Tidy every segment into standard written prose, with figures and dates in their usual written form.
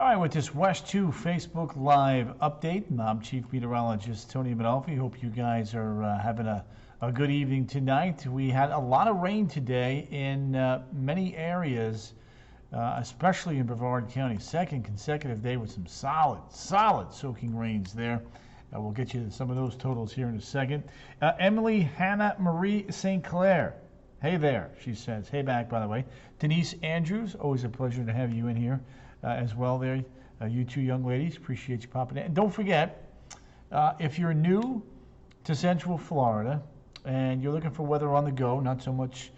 All right, with this WESH2 Facebook Live update, I'm Chief Meteorologist Tony Mainolfi. Hope you guys are having a good evening tonight. We had a lot of rain today in many areas, especially in Brevard County. Second consecutive day with some solid soaking rains there. We'll get you some of those totals here in a second. Emily Hannah Marie St. Clair. Hey there, she says. Hey back, by the way. Denise Andrews, always a pleasure to have you in here. As well there, you two young ladies, appreciate you popping in. And don't forget, if you're new to Central Florida and you're looking for weather on the go, not so much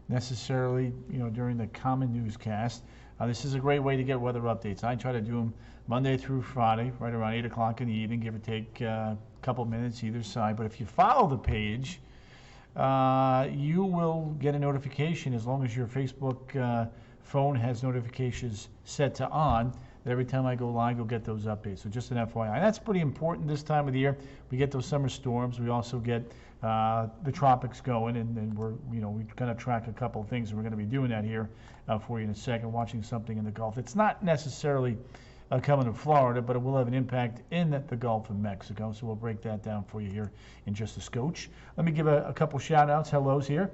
necessarily during the common newscast, this is a great way to get weather updates. I try to do them Monday through Friday, right around 8 o'clock in the evening, give or take a couple minutes either side. But if you follow the page, you will get a notification as long as your Facebook phone has notifications set to on. That every time I go live, you'll get those updates. So just an FYI. That's pretty important this time of the year. We get those summer storms. We also get the tropics going, and we're we kind of track a couple of things, and we're going to be doing that here for you in a second. Watching something in the Gulf. It's not necessarily coming to Florida, but it will have an impact in the Gulf of Mexico. So we'll break that down for you here in just a scotch. Let me give a couple shout outs, hellos here.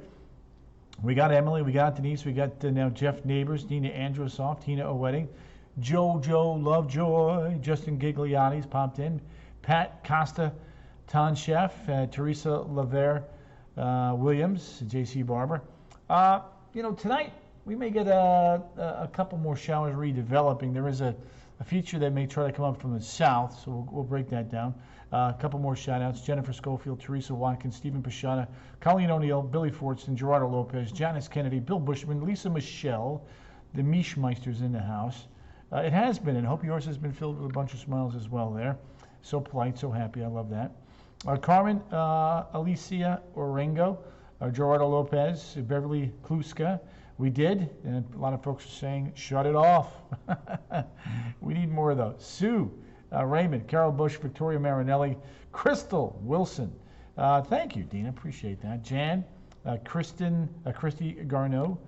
We got Emily, we got Denise, we got now Jeff Neighbors, Nina Androsoff, Tina O'Wedding, Joe Lovejoy, Justin Gigliotti's popped in, Pat Costa, Ton Chef, Teresa Laver Williams, J.C. Barber. Tonight we may get a couple more showers redeveloping. There is a feature that may try to come up from the south, so we'll break that down. A couple more shout-outs. Jennifer Schofield, Teresa Watkins, Stephen Pashana, Colleen O'Neill, Billy Fortson, Gerardo Lopez, Janice Kennedy, Bill Bushman, Lisa Michelle, the Mischmeisters in the house. It has been, and hope yours has been filled with a bunch of smiles as well there. So polite, so happy. I love that. Carmen, Alicia Orengo, Gerardo Lopez, Beverly Kluska. We did, and a lot of folks are saying, shut it off. We need more of those. Sue, Raymond, Carol Bush, Victoria Marinelli, Crystal Wilson. Thank you, Dina. Appreciate that. Jan, Christy Garneau,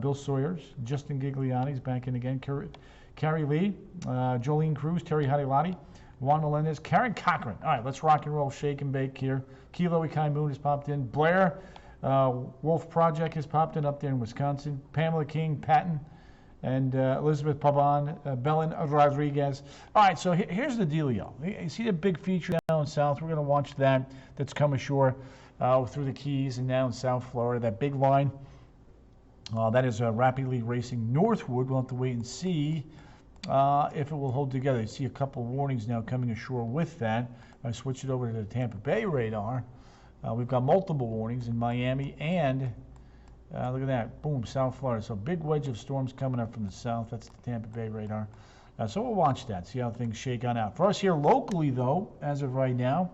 Bill Sawyers, Justin Gigliotti's back in again. Carrie Lee, Jolene Cruz, Terry Hadilotti, Juan Melendez, Karen Cochran. All right, let's rock and roll, shake and bake here. Kilo Ikai Moon has popped in. Blair Wolf Project has popped in up there in Wisconsin. Pamela King, Patton, and Elizabeth Pavan, Belen Rodriguez. All right, so here's the deal, y'all. You see the big feature down south? We're going to watch that. That's come ashore through the Keys and now in South Florida. That big line, that is rapidly racing northward. We'll have to wait and see if it will hold together. You see a couple of warnings now coming ashore with that. I switch it over to the Tampa Bay radar. We've got multiple warnings in Miami and look at that. Boom, South Florida. So big wedge of storms coming up from the south. That's the Tampa Bay radar. So we'll watch that, see how things shake on out. For us here locally, though, as of right now,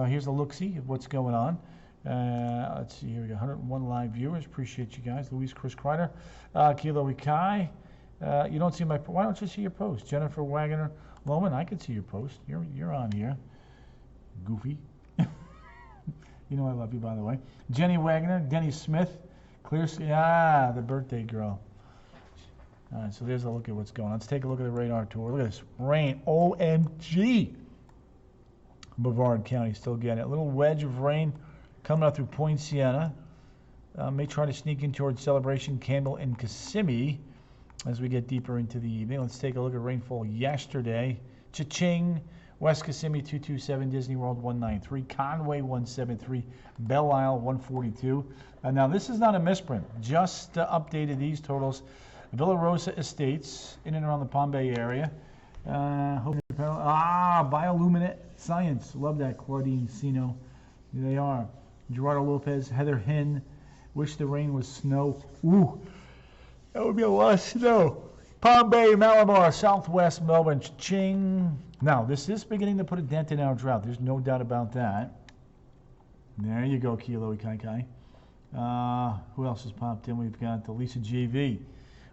here's a look-see of what's going on. Let's see here. We got 101 live viewers. Appreciate you guys. Luis Chris Kreider, Kilo Ikai. You don't see my... Why don't you see your post? Jennifer Wagner Loman, I can see your post. You're on here. Goofy. You know I love you, by the way. Jenny Wagner, Denny Smith, the birthday girl. All right, so there's a look at what's going on. Let's take a look at the radar tour. Look at this rain. OMG. Brevard County still getting it. A little wedge of rain coming out through Point Siena. May try to sneak in towards Celebration, Campbell, and Kissimmee as we get deeper into the evening. Let's take a look at rainfall yesterday. Cha-ching. West Kissimmee 227, Disney World 193, Conway 173, Belle Isle 142. Now this is not a misprint, just updated these totals. Villa Rosa Estates in and around the Palm Bay area. Bioluminate Science, love that. Claudine Sino, here they are. Gerardo Lopez, Heather Hinn, wish the rain was snow. Ooh, that would be a lot of snow. Palm Bay, Malabar, Southwest Melbourne, ching. Now, this is beginning to put a dent in our drought. There's no doubt about that. There you go, Kilo Ikai. Who else has popped in? We've got the Lisa JV.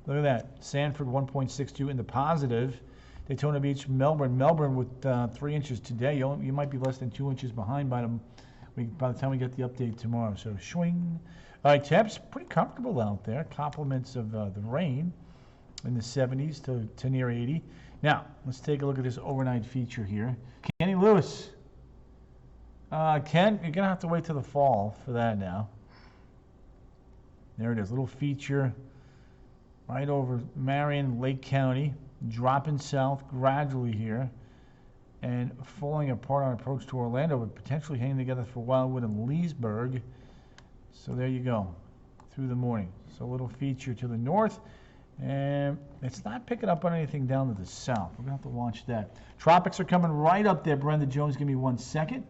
Look at that. Sanford 1.62 in the positive. Daytona Beach, Melbourne with 3 inches today. You might be less than 2 inches behind by the time we get the update tomorrow. So, swing. All right, temps pretty comfortable out there. Compliments of the rain in the 70s to near 80. Now, let's take a look at this overnight feature here. Kenny Lewis. Ken, you're going to have to wait till the fall for that now. There it is, little feature right over Marion, Lake County, dropping south gradually here and falling apart on approach to Orlando, but potentially hanging together for Wildwood and Leesburg. So there you go, through the morning. So a little feature to the north, and it's not picking up on anything down to the south. We're going to have to watch that. Tropics are coming right up there. Brenda Jones, give me 1 second.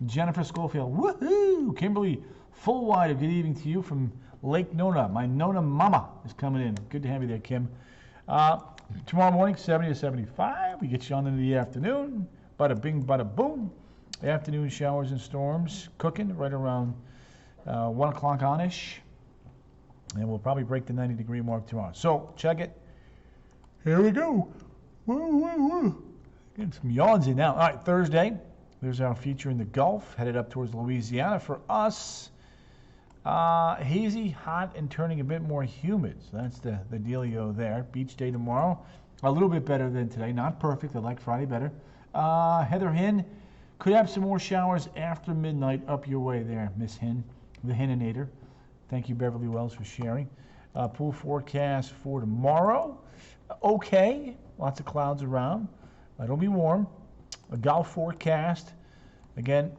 Jennifer Schofield, woohoo! Kimberly Fullwider, good evening to you from Lake Nona. My Nona mama is coming in. Good to have you there, Kim. Tomorrow morning, 70 to 75. We get you on into the afternoon. Bada bing, bada boom. Afternoon showers and storms cooking right around 1 o'clock on-ish. And we'll probably break the 90-degree mark tomorrow. So, check it. Here we go. Woo, woo, woo. Getting some yawns in now. All right, Thursday. There's our feature in the Gulf, headed up towards Louisiana. For us, hazy, hot, and turning a bit more humid. So that's the dealio there. Beach day tomorrow. A little bit better than today. Not perfect. I like Friday better. Heather Hinn could have some more showers after midnight up your way there, Miss Hinn, the Hinninator. Thank you, Beverly Wells, for sharing. Pool forecast for tomorrow. Okay. Lots of clouds around. It'll be warm. A Gulf forecast. Again,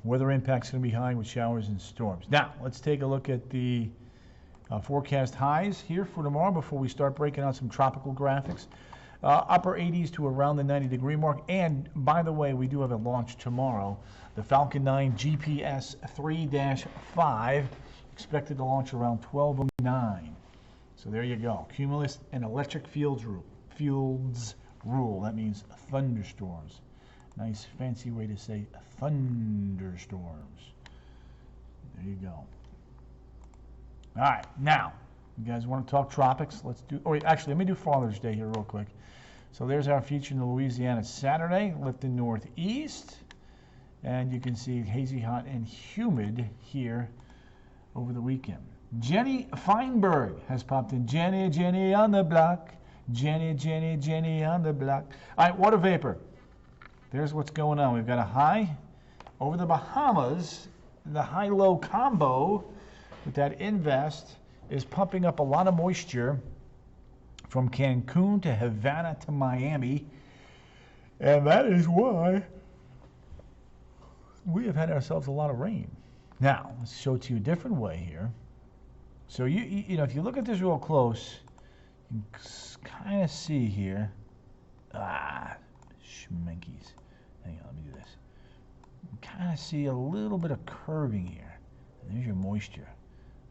weather impact's going to be high with showers and storms. Now, let's take a look at the forecast highs here for tomorrow before we start breaking out some tropical graphics. Upper 80s to around the 90-degree mark. And, by the way, we do have a launch tomorrow. The Falcon 9 GPS 3-5 expected to launch around 12:09. So there you go. Cumulus and electric fields rule. That means thunderstorms. Nice fancy way to say thunderstorms. There you go. All right, now, you guys want to talk tropics? Let's do, actually, let me do Father's Day here real quick. So there's our feature in the Louisiana Saturday, lifting northeast. And you can see hazy, hot, and humid here over the weekend. Jenny Feinberg has popped in. Jenny on the block. Jenny on the block. All right, water vapor. There's what's going on. We've got a high over the Bahamas. The high-low combo with that invest is pumping up a lot of moisture from Cancun to Havana to Miami. And that is why we have had ourselves a lot of rain. Now, let's show it to you a different way here. So, you know, if you look at this real close, you can kind of see here. Schminkies. Hang on, let me do this. You can kind of see a little bit of curving here. And there's your moisture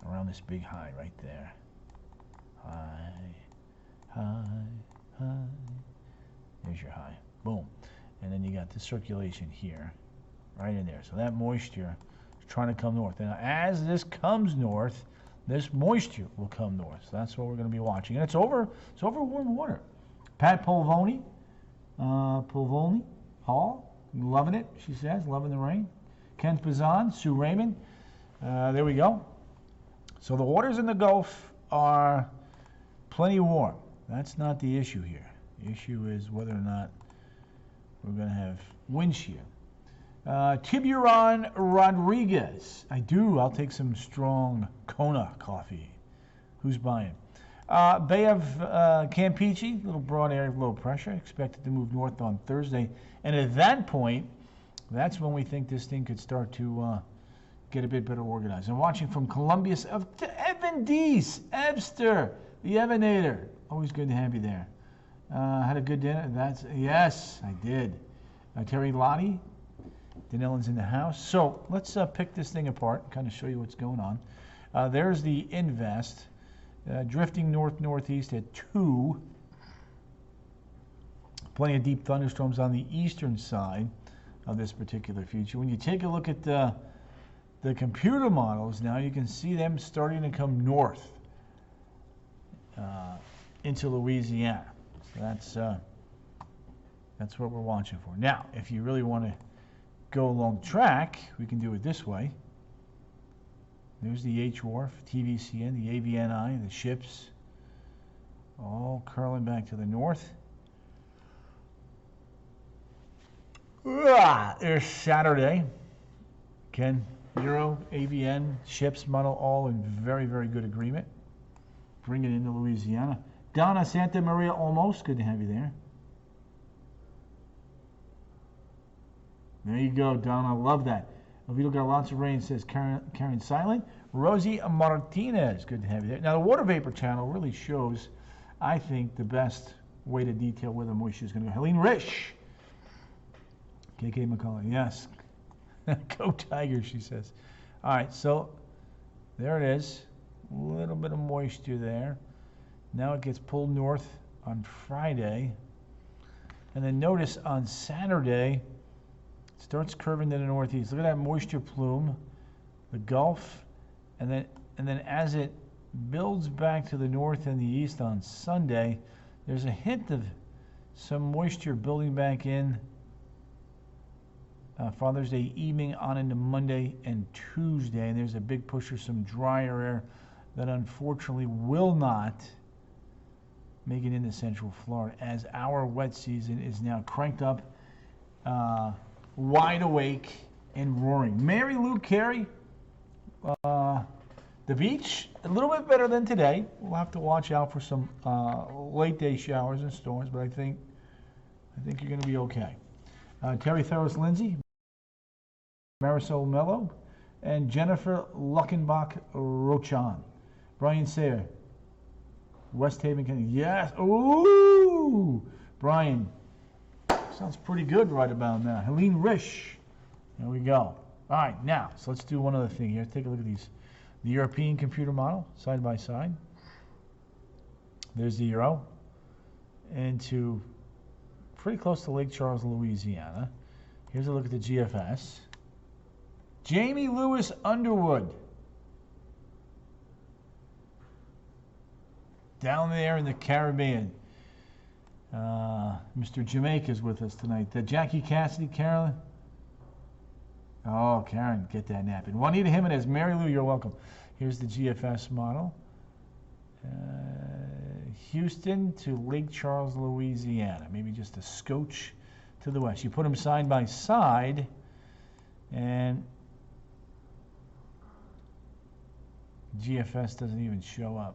around this big high right there. High. There's your high. Boom. And then you got the circulation here, right in there. So that moisture is trying to come north. Now, as this comes north, this moisture will come north. So that's what we're going to be watching. And it's over warm water. Pat Polvoni Hall, loving it, she says, loving the rain. Ken Pazan, Sue Raymond. There we go. So the waters in the Gulf are plenty warm. That's not the issue here. The issue is whether or not we're going to have wind shear. Tiburon Rodriguez. I'll take some strong Kona coffee. Who's buying? Bay of Campeche, little broad area of low pressure, expected to move north on Thursday. And at that point, that's when we think this thing could start to get a bit better organized. And watching from Columbia, Evan Deese, Ebster, the Evanator. Always good to have you there. Had a good dinner? Yes, I did. Terry Lottie, Danellin's in the house. So let's pick this thing apart, kind of show you what's going on. There's the invest, drifting north-northeast at 2. Plenty of deep thunderstorms on the eastern side of this particular feature. When you take a look at the computer models now, you can see them starting to come north into Louisiana. So that's what we're watching for. Now, if you really want to go along track, we can do it this way. There's the H-Wharf, TVCN, the AVNI, the ships, all curling back to the north. There's Saturday. Ken, Euro, AVN, ships, model, all in very, very good agreement. Bring it into Louisiana. Donna Santa Maria Olmos, good to have you there. There you go, Donna. Love that. Oviedo got lots of rain, says Karen Silent. Rosie Martinez, good to have you there. Now, the water vapor channel really shows, I think, the best way to detail where the moisture is going to go. Helene Risch. KK McCullough, yes. Go Tigers, she says. All right, so there it is. A little bit of moisture there. Now it gets pulled north on Friday. And then notice on Saturday, it starts curving to the northeast. Look at that moisture plume, the Gulf. And then as it builds back to the north and the east on Sunday, there's a hint of some moisture building back in Father's Day evening on into Monday and Tuesday. And there's a big push of some drier air that unfortunately will not make it into Central Florida, as our wet season is now cranked up, wide awake and roaring. Mary Lou Carey, the beach, a little bit better than today. We'll have to watch out for some late day showers and storms, but I think you're going to be okay. Terry Thoros Lindsay, Marisol Mello, and Jennifer Luckenbach Rochan. Brian Sayer, West Haven, Connecticut. Yes. Ooh, Brian. Sounds pretty good right about now. Helene Risch. There we go. All right, now, so let's do one other thing here. Take a look at these. The European computer model, side by side. There's the Euro. Into pretty close to Lake Charles, Louisiana. Here's a look at the GFS. Jamie Lewis Underwood. Down there in the Caribbean. Mr. Jamaica's with us tonight. Jackie Cassidy, Carolyn. Oh, Karen, get that napping. Juanita Jimenez, Mary Lou, you're welcome. Here's the GFS model. Houston to Lake Charles, Louisiana. Maybe just a scotch to the west. You put them side by side, and GFS doesn't even show up.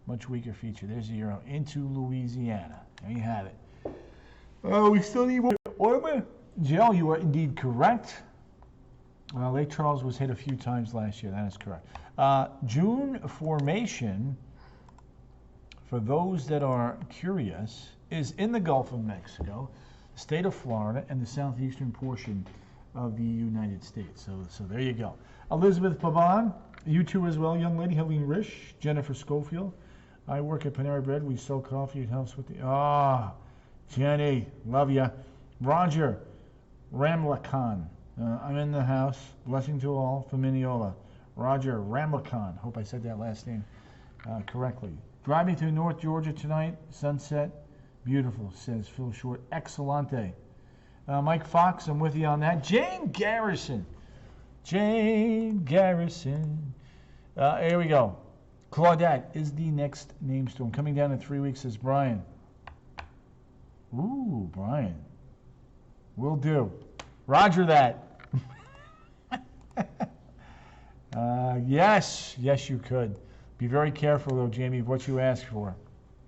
Much weaker feature. There's the Euro into Louisiana. There you have it. Oh, we still need more oil. Jill, you are indeed correct. Lake Charles was hit a few times last year. That is correct. June formation, for those that are curious, is in the Gulf of Mexico, the state of Florida, and the southeastern portion of the United States. So there you go. Elizabeth Pavan, you too as well, young lady. Helene Risch, Jennifer Schofield. I work at Panera Bread. We sell coffee. It helps with the... Jenny, love ya. Roger Ramlakan. I'm in the house. Blessing to all from Mineola. Roger Ramlakan. Hope I said that last name correctly. Driving to North Georgia tonight. Sunset. Beautiful, says Phil Short. Excellente. Mike Fox, I'm with you on that. Jane Garrison. Jane Garrison. Here we go. Claudette is the next name storm. Coming down in 3 weeks, says Brian. Ooh, Brian. Will do. Roger that. Yes, you could. Be very careful, though, Jamie, of what you ask for.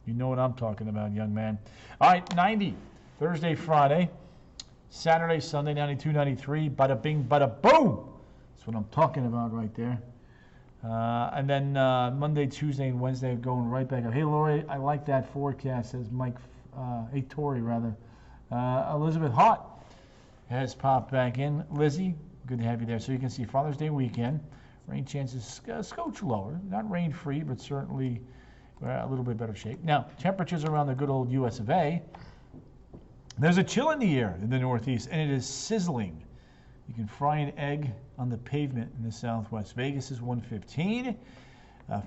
You know what I'm talking about, young man. All right, 90. Thursday, Friday. Saturday, Sunday, 92, 93. Bada bing, bada boom. That's what I'm talking about right there. And then Monday, Tuesday, and Wednesday going right back up. Hey, Lori, I like that forecast, says Mike. Hey, Tori, rather. Elizabeth Hott has popped back in. Lizzie, good to have you there. So you can see Father's Day weekend. Rain chances scotch lower. Not rain-free, but certainly a little bit better shape. Now, temperatures around the good old US of A. There's a chill in the air in the Northeast, and it is sizzling. You can fry an egg on the pavement in the Southwest. Vegas is 115.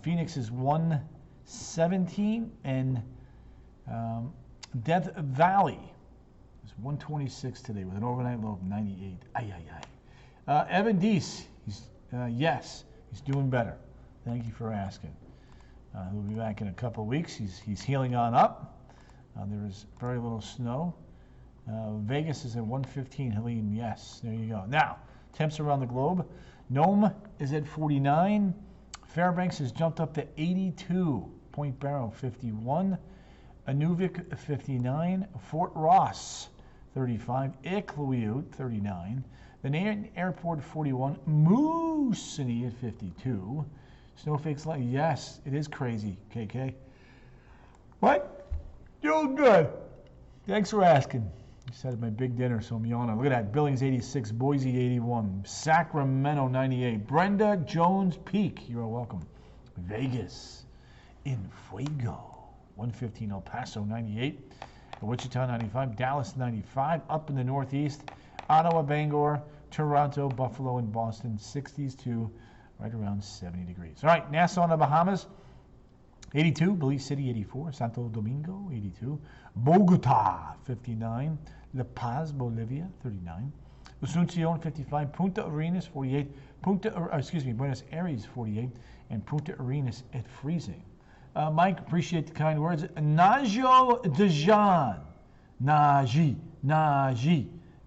Phoenix is 117. And Death Valley is 126 today with an overnight low of 98. Evan Deese, yes, he's doing better. Thank you for asking. He'll be back in a couple of weeks. He's healing on up. There is very little snow Vegas is at 115. Helene, yes. There you go. Now, temps around the globe. Nome is at 49. Fairbanks has jumped up to 82. Point Barrow, 51. Inuvik, 59. Fort Ross, 35. Iqaluit, 39. The Nairn Airport, 41. Moosonee at 52. Snowflakes, yes, it is crazy, KK. What? Doing good. Thanks for asking. Just had my big dinner, so I'm yawning. Look at that. Billings, 86. Boise, 81. Sacramento, 98. Brenda Jones Peak, you're welcome. Vegas, in fuego. 115. El Paso, 98. Wichita, 95. Dallas, 95. Up in the Northeast. Ottawa, Bangor, Toronto, Buffalo, and Boston, 60s to right around 70 degrees. All right, Nassau in the Bahamas, 82. Belize City, 84. Santo Domingo, 82. Bogota, 59. La Paz, Bolivia, 39. Asunción, 55. Punta Arenas, 48. Buenos Aires, 48. And Punta Arenas at freezing. Mike, appreciate the kind words. Najo Dejan. Naji.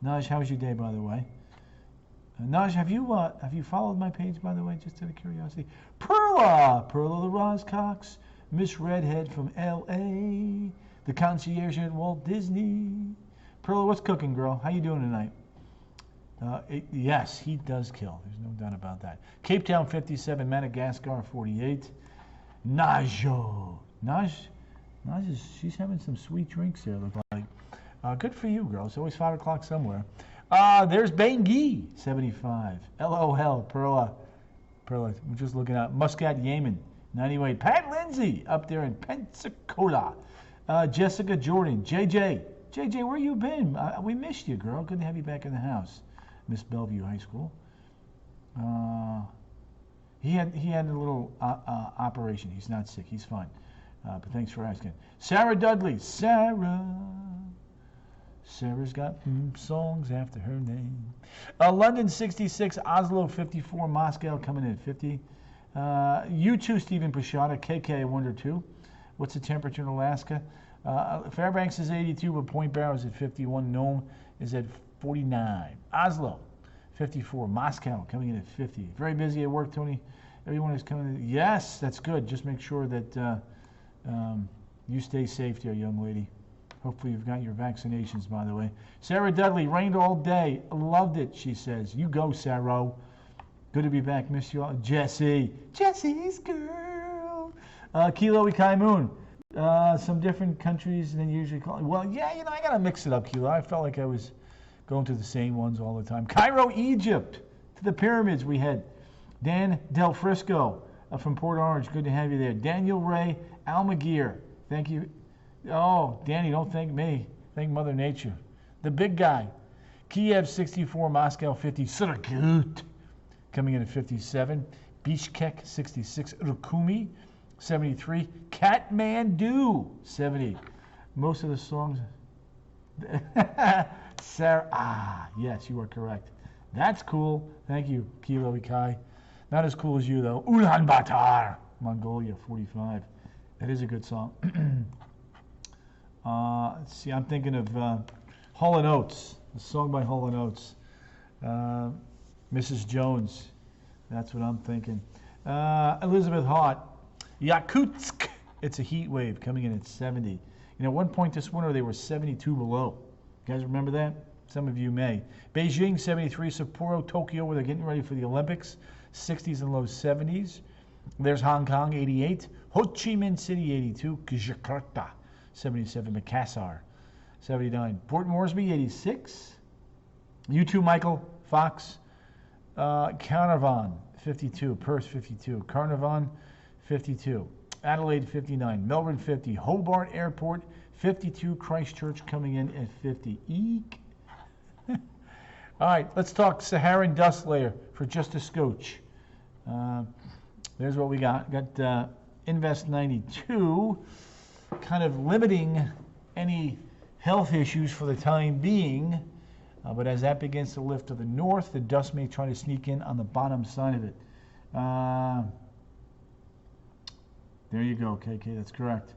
Naj, how was your day, by the way? Naj, have you followed my page, by the way, just out of curiosity? Perla the Roscox, Miss Redhead from L.A., the concierge at Walt Disney. Perla, what's cooking, girl? How you doing tonight? Yes, he does kill. There's no doubt about that. Cape Town, 57. Madagascar, 48. Najo. Naj she's having some sweet drinks there, look like. Good for you, girl. It's always 5 o'clock somewhere. There's Bangui, 75. LOL, Perla. We're just looking at Muscat, Yemen, 98. Pat Lindsay up there in Pensacola. Jessica Jordan. JJ, where you been? We missed you, girl. Good to have you back in the house. Miss Bellevue High School. He had a little operation. He's not sick. He's fine. But thanks for asking. Sarah Dudley. Sarah's got songs after her name. London, 66. Oslo, 54. Moscow coming in at 50. You too, Stephen Pashada. KK, I wonder too. What's the temperature in Alaska? Fairbanks is 82, but Point Barrow is at 51. Nome is at 49. Oslo, 54. Moscow coming in at 50. Very busy at work, Tony. Everyone is coming in. Yes, that's good. Just make sure that you stay safe there, young lady. Hopefully you've got your vaccinations, by the way. Sarah Dudley, rained all day. Loved it, she says. You go, Sarah. Good to be back. Miss you all. Jesse's girl. Kilo Ikai Moon. Some different countries than usually call it. Well, yeah, I got to mix it up, Kilo. I felt like I was going to the same ones all the time. Cairo, Egypt. To the pyramids we head. Dan Del Frisco from Port Orange. Good to have you there. Daniel Ray Almaguer. Thank you. Oh, Danny, don't thank me. Thank Mother Nature. The big guy. Kiev, 64. Moscow, 50. Surakut coming in at 57. Bishkek, 66. Rukumi, 73. Kathmandu, 70. Most of the songs. Sarah, yes, you are correct. That's cool. Thank you, Kilo Ikai. Not as cool as you, though. Ulaanbaatar, Mongolia, 45. That is a good song. Let's see, I'm thinking of Hall & Oates, a song by Hall & Oates. Mrs. Jones, that's what I'm thinking. Elizabeth Hart, Yakutsk, it's a heat wave coming in at 70. At one point this winter they were 72 below. You guys remember that? Some of you may. Beijing, 73. Sapporo, Tokyo, where they're getting ready for the Olympics, 60s and low 70s. There's Hong Kong, 88. Ho Chi Minh City, 82. Jakarta, 77. Makassar, 79. Port Moresby, 86. You too, Michael Fox. Carnarvon, 52. Perth, 52. Carnarvon, 52. Adelaide, 59. Melbourne, 50. Hobart Airport, 52. Christchurch coming in at 50. Eek. All right, let's talk Saharan dust layer for just a scotch. There's what we got. Got Invest 92, kind of limiting any health issues for the time being. But as that begins to lift to the north, the dust may try to sneak in on the bottom side of it. There you go, KK, that's correct.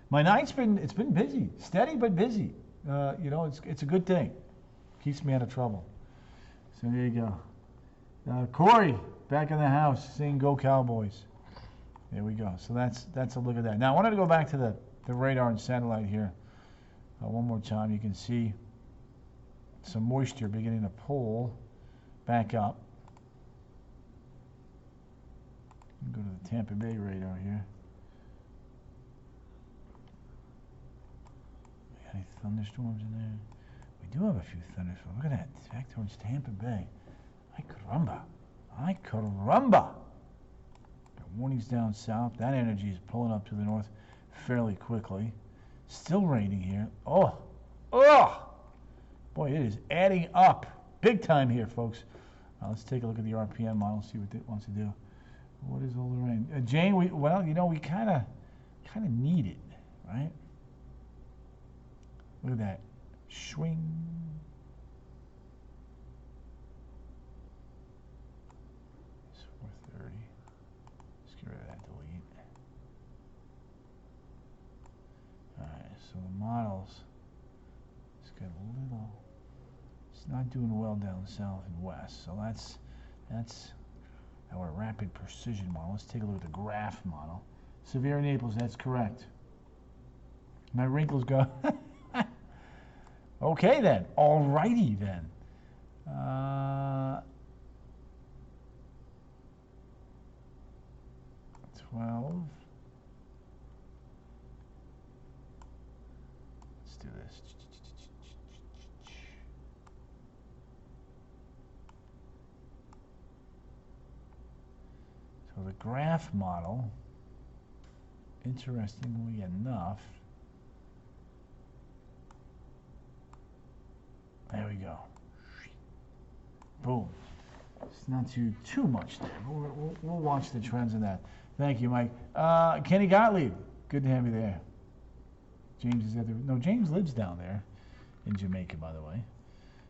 My night's been busy, steady but busy. You know, it's a good thing. Keeps me out of trouble. So there you go. Corey, back in the house, saying "Go Cowboys." There we go. So that's a look at that. Now I wanted to go back to the radar and satellite here one more time. You can see some moisture beginning to pull back up. Go to the Tampa Bay radar here. Any thunderstorms in there? We do have a few thunderstorms. Look at that. It's back towards Tampa Bay. Ay caramba. Ay caramba. Got warnings down south. That energy is pulling up to the north fairly quickly. Still raining here. Oh. Boy, it is adding up. Big time here, folks. Let's take a look at the RPM model, see what it wants to do. What is all the rain? Jane, we kind of need it, right? Look at that. Swing. It's 4:30. Let's get rid of that delete. Alright, so the models, it's got a little, it's not doing well down south and west. So that's our rapid precision model. Let's take a look at the graph model. Severe Naples, that's correct. My wrinkles go. Okay then. Alrighty then. 12. Let's do this. So the graph model, interestingly enough, there we go. Boom. It's not too much there. We'll watch the trends in that. Thank you, Mike. Kenny Gottlieb, good to have you there. James is at the. No, James lives down there in Jamaica, by the way.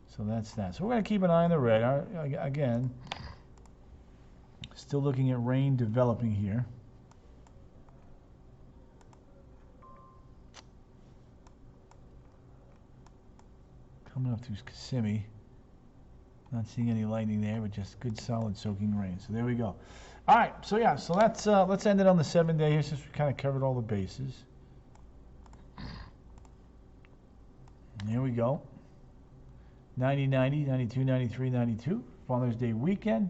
So that's that. So we're going to keep an eye on the radar. Again, still looking at rain developing here. Coming up through Kissimmee. Not seeing any lightning there, but just good solid soaking rain. So there we go. All right, so yeah, so let's end it on the 7-day here since we kind of covered all the bases. And here we go. 90, 90, 92, 93, 92. Father's Day weekend.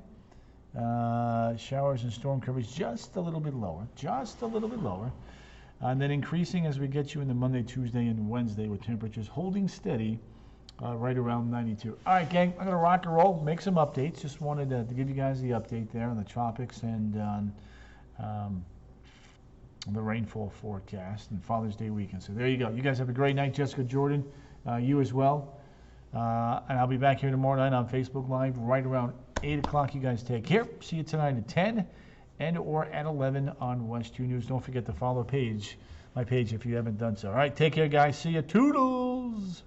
Showers and storm coverage just a little bit lower. Just a little bit lower. And then increasing as we get you into Monday, Tuesday, and Wednesday with temperatures holding steady. Right around 92. All right, gang, I'm going to rock and roll, make some updates. Just wanted to give you guys the update there on the tropics and on the rainfall forecast and Father's Day weekend. So there you go. You guys have a great night. Jessica, Jordan, you as well. And I'll be back here tomorrow night on Facebook Live right around 8 o'clock. You guys take care. See you tonight at 10 and or at 11 on WESH2 News. Don't forget to follow my page if you haven't done so. All right, take care, guys. See you. Toodles!